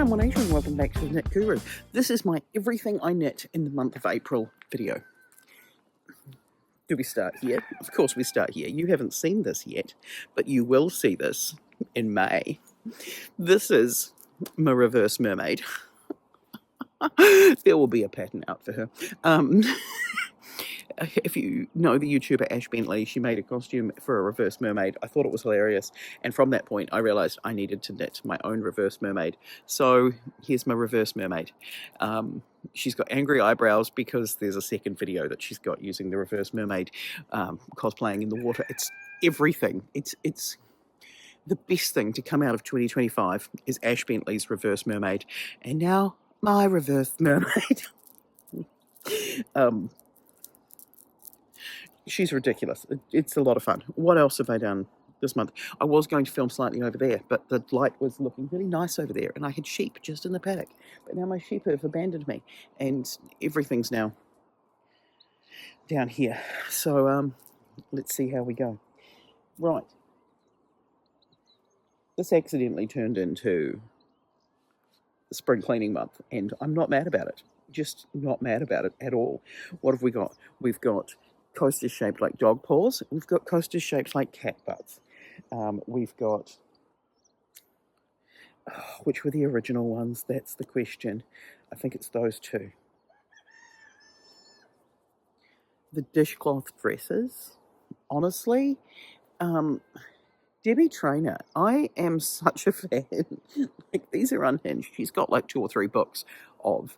I'm Juanita and welcome back to the Knit Guru. This is my everything I knit in the month of April video. Do we start here? Of course we start here. You haven't seen this yet, but you will see this in May. This is my reverse mermaid. There will be a pattern out for her. If you know the YouTuber Ash Bentley, she made a costume for a reverse mermaid. I thought it was hilarious, and from that point I realised I needed to knit my own reverse mermaid. So here's my reverse mermaid. She's got angry eyebrows because there's a second video that she's got using the reverse mermaid cosplaying in the water. It's everything. It's the best thing to come out of 2025 is Ash Bentley's reverse mermaid, and now my reverse mermaid. She's ridiculous. It's a lot of fun. What else have I done this month? I was going to film slightly over there, but the light was looking really nice over there, and I had sheep just in the paddock. But now my sheep have abandoned me, and everything's now down here. So let's see how we go. Right. This accidentally turned into the spring cleaning month, and I'm not mad about it. Just not mad about it at all. What have we got? We've got coasters shaped like dog paws. We've got coasters shaped like cat butts. We've got, which were the original ones? That's the question. I think it's those two. The dishcloth dresses, honestly, Debbie Trainer, I am such a fan. Like, these are unhinged. She's got like 2 or 3 books of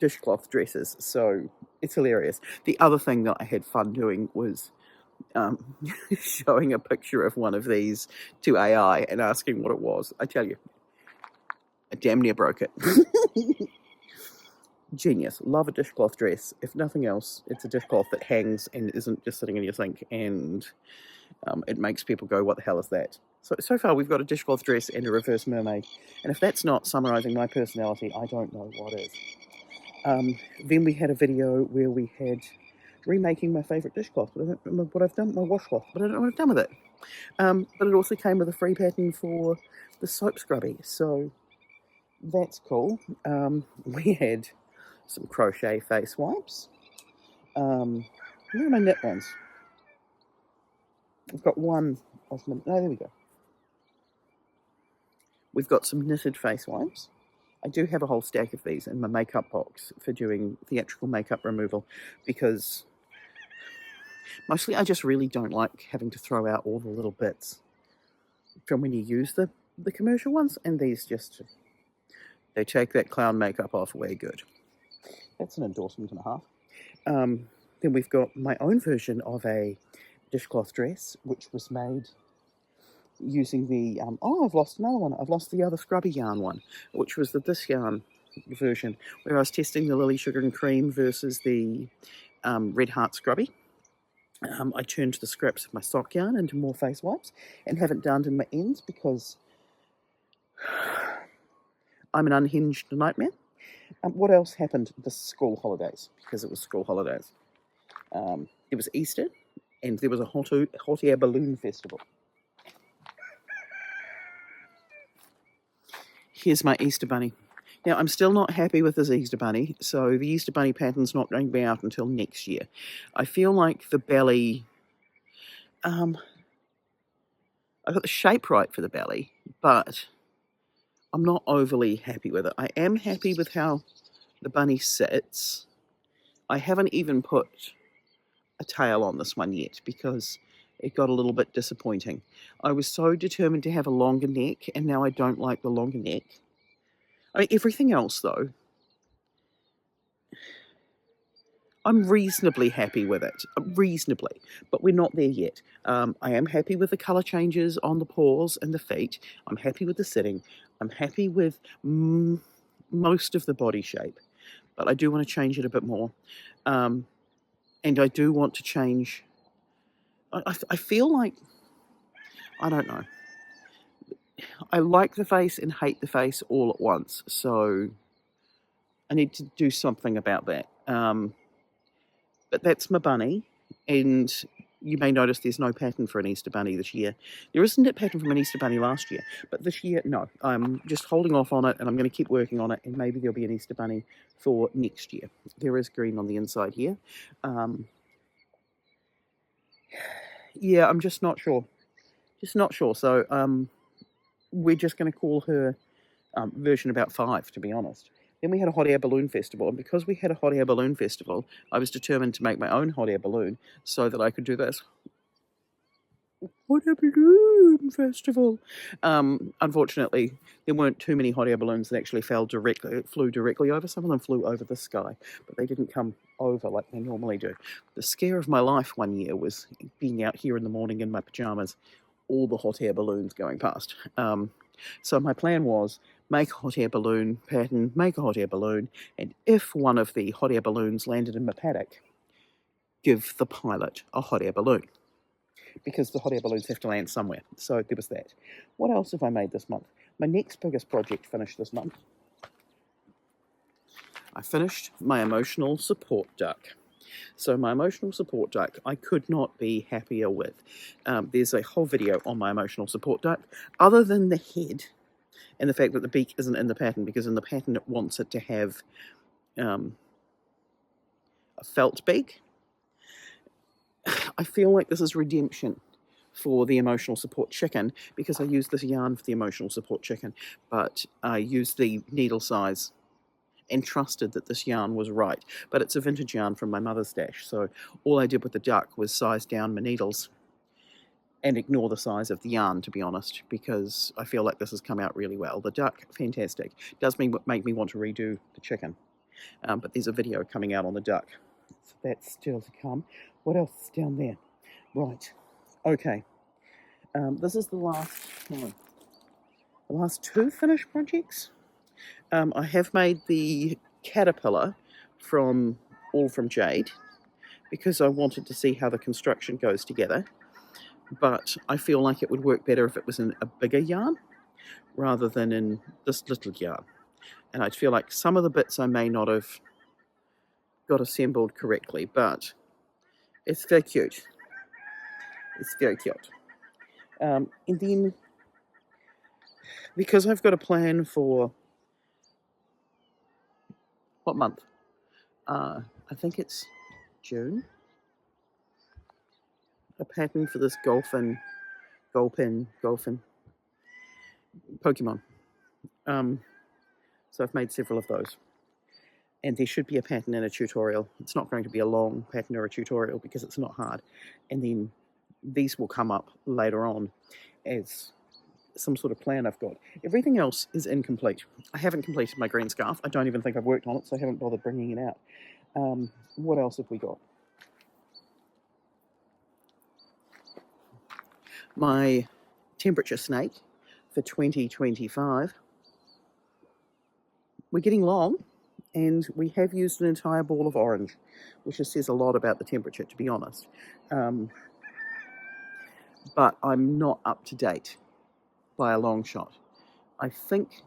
dishcloth dresses, so it's hilarious. The other thing that I had fun doing was showing a picture of one of these to AI and asking what it was. I tell you, I damn near broke it. Genius. Love a dishcloth dress. If nothing else, it's a dishcloth that hangs and isn't just sitting in your sink, and it makes people go, what the hell is that? So far we've got a dishcloth dress and a reverse mermaid, and if that's not summarising my personality, I don't know what is. Then we had a video where we had remaking my favourite dishcloth, but I don't remember what I've done, my washcloth, but I don't know what I've done with it. But it also came with a free pattern for the soap scrubby, so that's cool. We had some crochet face wipes. Where are my knit ones? I've got one of them. Oh, there we go. We've got some knitted face wipes. I do have a whole stack of these in my makeup box for doing theatrical makeup removal, because mostly I just really don't like having to throw out all the little bits from when you use the commercial ones, and these just, they take that clown makeup off way good. That's an endorsement and a half. Then we've got my own version of a dishcloth dress, which was made using the, I've lost another one. I've lost the other scrubby yarn one, which was the this yarn version, where I was testing the Lily Sugar and Cream versus the Red Heart Scrubby. I turned the scraps of my sock yarn into more face wipes and haven't darned in my ends because I'm an unhinged nightmare. What else happened this school holidays? Because it was school holidays. It was Easter, and there was a hot air balloon festival. Here's my Easter bunny. Now, I'm still not happy with this Easter bunny, so the Easter bunny pattern's not going to be out until next year. I feel like the belly, I got the shape right for the belly, but I'm not overly happy with it. I am happy with how the bunny sits. I haven't even put a tail on this one yet because it got a little bit disappointing. I was so determined to have a longer neck, and now I don't like the longer neck. I mean, everything else, though, I'm reasonably happy with it. Reasonably. But we're not there yet. I am happy with the colour changes on the paws and the feet. I'm happy with the sitting. I'm happy with most of the body shape. But I do want to change it a bit more. And I do want to change... I feel like... I don't know. I like the face and hate the face all at once. So I need to do something about that. But that's my bunny, and you may notice there's no pattern for an Easter bunny this year. There isn't a pattern from an Easter bunny last year, but this year, no. I'm just holding off on it, and I'm going to keep working on it, and maybe there'll be an Easter bunny for next year. There is green on the inside here. Yeah, I'm just not sure. Just not sure. So we're just going to call her version about 5, to be honest. Then we had a hot air balloon festival, and because we had a hot air balloon festival, I was determined to make my own hot air balloon so that I could do this. Hot air balloon festival. Unfortunately, there weren't too many hot air balloons that actually flew directly over. Some of them flew over the sky, but they didn't come over like they normally do. The scare of my life one year was being out here in the morning in my pajamas, all the hot air balloons going past. So my plan was make a hot air balloon pattern, make a hot air balloon, and if one of the hot air balloons landed in my paddock, give the pilot a hot air balloon, because the hot air balloons have to land somewhere. So there was that. What else have I made this month? My next biggest project finished this month. I finished my emotional support duck. So my emotional support duck, I could not be happier with. There's a whole video on my emotional support duck, other than the head and the fact that the beak isn't in the pattern, because in the pattern it wants it to have a felt beak. I feel like this is redemption for the emotional support chicken, because I used this yarn for the emotional support chicken, but I used the needle size and trusted that this yarn was right. But it's a vintage yarn from my mother's stash, so all I did with the duck was size down my needles and ignore the size of the yarn, to be honest, because I feel like this has come out really well. The duck, fantastic. Does make me want to redo the chicken, but there's a video coming out on the duck, so that's still to come. What else is down there? Right, okay. This is the last 2 finished projects. I have made the caterpillar all from Jade, because I wanted to see how the construction goes together, but I feel like it would work better if it was in a bigger yarn rather than in this little yarn. And I feel like some of the bits I may not have got assembled correctly, but it's very cute. It's very cute. And then, because I've got a plan for what month? I think it's June. A pattern for this Golfin Pokemon. So I've made several of those. And there should be a pattern in a tutorial. It's not going to be a long pattern or a tutorial because it's not hard. And then these will come up later on as some sort of plan I've got. Everything else is incomplete. I haven't completed my green scarf. I don't even think I've worked on it, so I haven't bothered bringing it out. What else have we got? My temperature snake for 2025. We're getting long, and we have used an entire ball of orange, which just says a lot about the temperature, to be honest. But I'm not up to date by a long shot. I think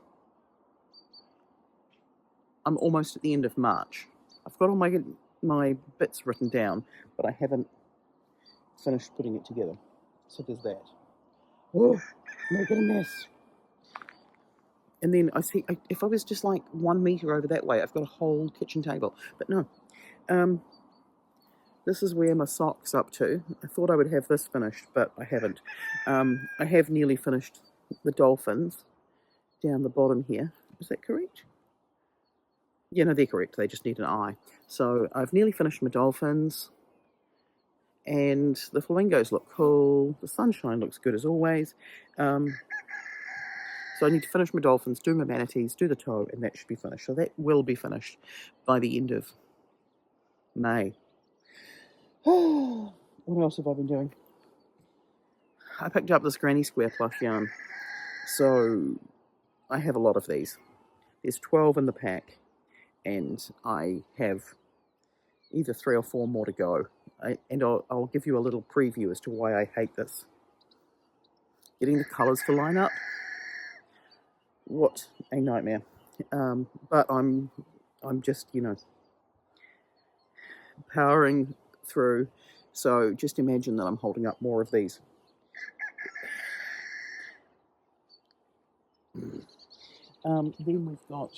I'm almost at the end of March. I've got all my bits written down, but I haven't finished putting it together. So there's that. Oh, make it a mess. And then I see, if I was just like 1 meter over that way, I've got a whole kitchen table. But no. This is where my sock's up to. I thought I would have this finished, but I haven't. I have nearly finished the dolphins down the bottom here. Is that correct? Yeah, no, they're correct. They just need an eye. So I've nearly finished my dolphins. And the flamingos look cool. The sunshine looks good as always. So I need to finish my dolphins, do my manatees, do the toe, and that should be finished. So that will be finished by the end of May. What else have I been doing? I picked up this Granny Square plush yarn. So I have a lot of these. There's 12 in the pack, and I have either 3 or 4 more to go. And I'll give you a little preview as to why I hate this. Getting the colours to line up. What a nightmare. But I'm just, powering through, So just imagine that I'm holding up more of these. Then we've got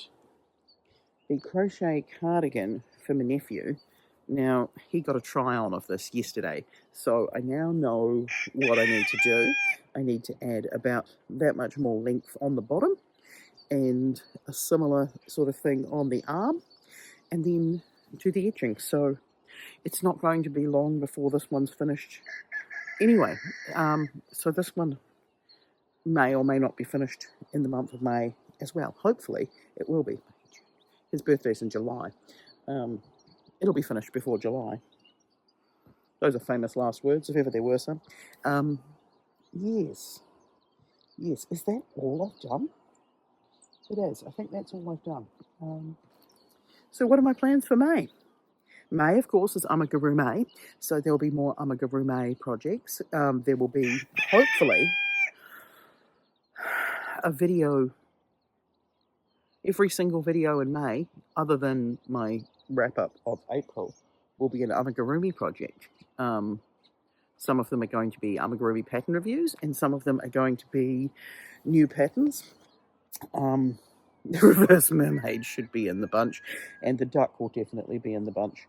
the crochet cardigan for my nephew. Now, he got a try on of this yesterday, so I now know what I need to do. I need to add about that much more length on the bottom and a similar sort of thing on the arm, and then do the etching. So it's not going to be long before this one's finished anyway. So this one may or may not be finished in the month of May as well. Hopefully it will be. His birthday's in July. It'll be finished before July. Those are famous last words, if ever there were some. Yes. Is that all I've done? It is. I think that's all I've done. So what are my plans for May? May, of course, is Amigurumi May, so there'll be more Amigurumi May projects. There will be, hopefully, a video, every single video in May, other than my wrap-up of April, will be an amigurumi project. Some of them are going to be amigurumi pattern reviews, and some of them are going to be new patterns. The reverse mermaid should be in the bunch, and the duck will definitely be in the bunch.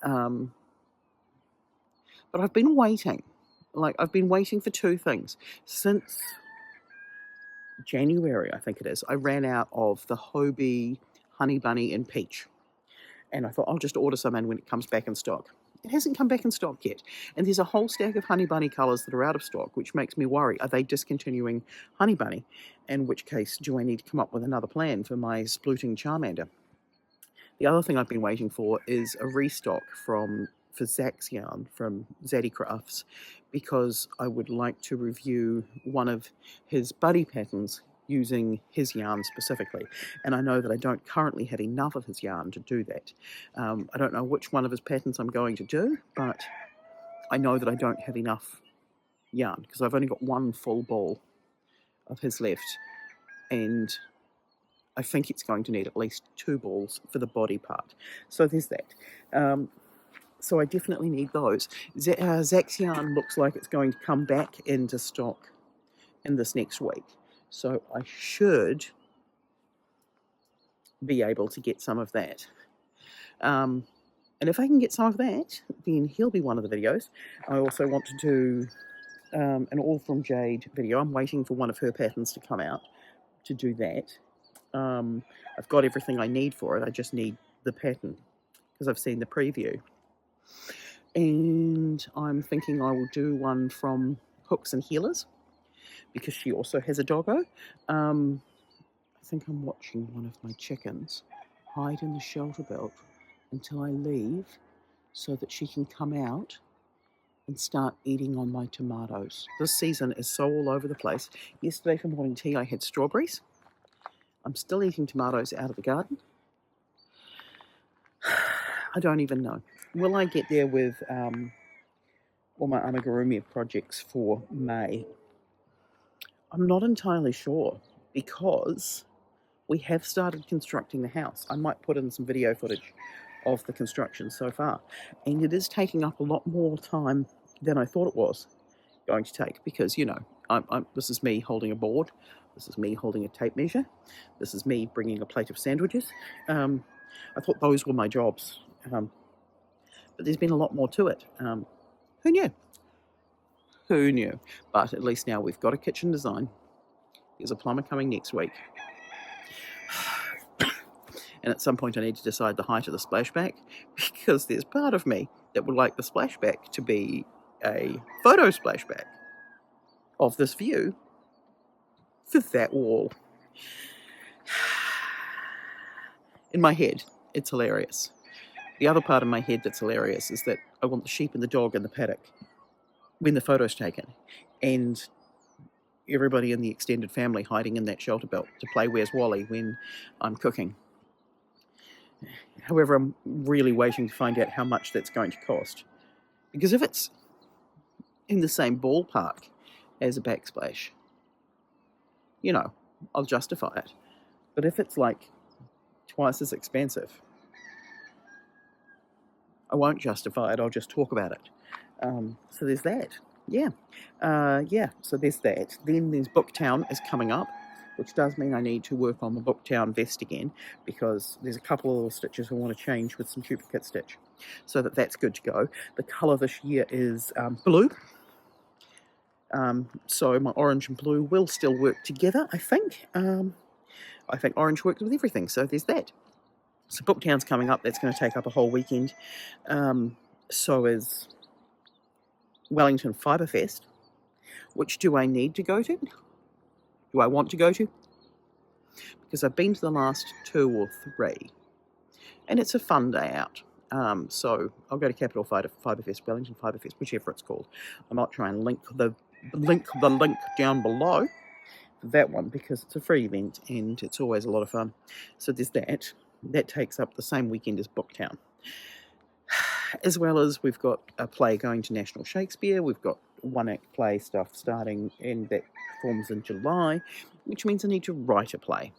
But I've been waiting. I've been waiting for two things. Since January, I think it is, I ran out of the Hobie Honey Bunny in Peach. And I thought, I'll just order some in when it comes back in stock. It hasn't come back in stock yet. And there's a whole stack of Honey Bunny colours that are out of stock, which makes me worry. Are they discontinuing Honey Bunny? In which case, do I need to come up with another plan for my splooting Charmander? The other thing I've been waiting for is a restock for Zach's yarn from Zaddy Crafts, because I would like to review one of his buddy patterns using his yarn specifically, and I know that I don't currently have enough of his yarn to do that. I don't know which one of his patterns I'm going to do, but I know that I don't have enough yarn because I've only got one full ball of his left, and I think it's going to need at least 2 balls for the body part. So there's that. So I definitely need those. Zach's yarn looks like it's going to come back into stock in this next week. So I should be able to get some of that. And if I can get some of that, then he'll be one of the videos. I also want to do an All From Jade video. I'm waiting for one of her patterns to come out to do that. I've got everything I need for it. I just need the pattern because I've seen the preview. And I'm thinking I will do one from Hooks and Healers, because she also has a doggo. I think I'm watching one of my chickens hide in the shelter belt until I leave so that she can come out and start eating on my tomatoes. This season is so all over the place. Yesterday for morning tea I had strawberries. I'm still eating tomatoes out of the garden. I don't even know. Will I get there with all my amigurumi projects for May? I'm not entirely sure, because we have started constructing the house. I might put in some video footage of the construction so far, and it is taking up a lot more time than I thought it was going to take, because, you know, this is me holding a board, this is me holding a tape measure, this is me bringing a plate of sandwiches. I thought those were my jobs, but there's been a lot more to it. Who knew? Who knew? But at least now we've got a kitchen design. There's a plumber coming next week. And at some point I need to decide the height of the splashback, because there's part of me that would like the splashback to be a photo splashback of this view for that wall. In my head, it's hilarious. The other part of my head that's hilarious is that I want the sheep and the dog in the paddock when the photo's taken, and everybody in the extended family hiding in that shelter belt to play Where's Wally when I'm cooking. However, I'm really waiting to find out how much that's going to cost, because if it's in the same ballpark as a backsplash, you know, I'll justify it. But if it's like twice as expensive, I won't justify it, I'll just talk about it. So there's that. Yeah. Yeah, so there's that. Then there's Booktown is coming up, which does mean I need to work on the Booktown vest again, because there's a couple of little stitches I want to change with some duplicate stitch, so that's good to go. The colour this year is blue. So my orange and blue will still work together, I think. I think orange works with everything, so there's that. So Booktown's coming up. That's going to take up a whole weekend. So is Wellington Fibre Fest. Which do I need to go to? Do I want to go to? Because I've been to the last 2 or 3, and it's a fun day out. So I'll go to Capital Fibre Fest, Wellington Fibre Fest, whichever it's called. I might try and link the link down below for that one, because it's a free event and it's always a lot of fun. So there's that. That takes up the same weekend as Booktown. As well as we've got a play going to National Shakespeare. We've got one-act play stuff starting, and that performs in July, which means I need to write a play.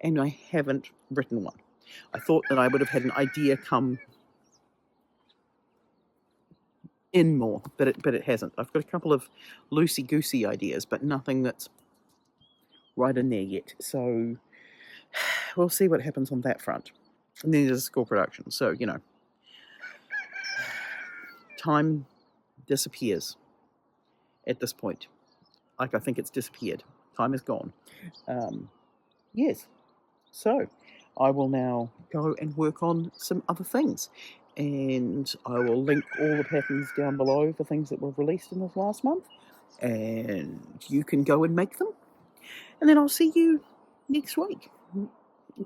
And I haven't written one. I thought that I would have had an idea come in more, but it hasn't. I've got a couple of loosey-goosey ideas, but nothing that's right in there yet. So we'll see what happens on that front. And then there's a school production. So, you know, time disappears at this point. Like, I think it's disappeared. Time is gone. Yes. So I will now go and work on some other things. And I will link all the patterns down below for things that were released in this last month. And you can go and make them. And then I'll see you next week.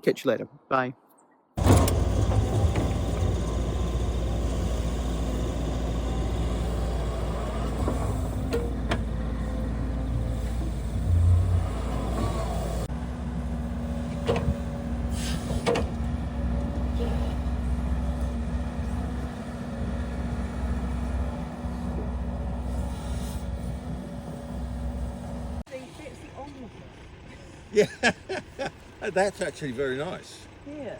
Catch you later. Bye. Yeah, that's actually very nice. Yeah.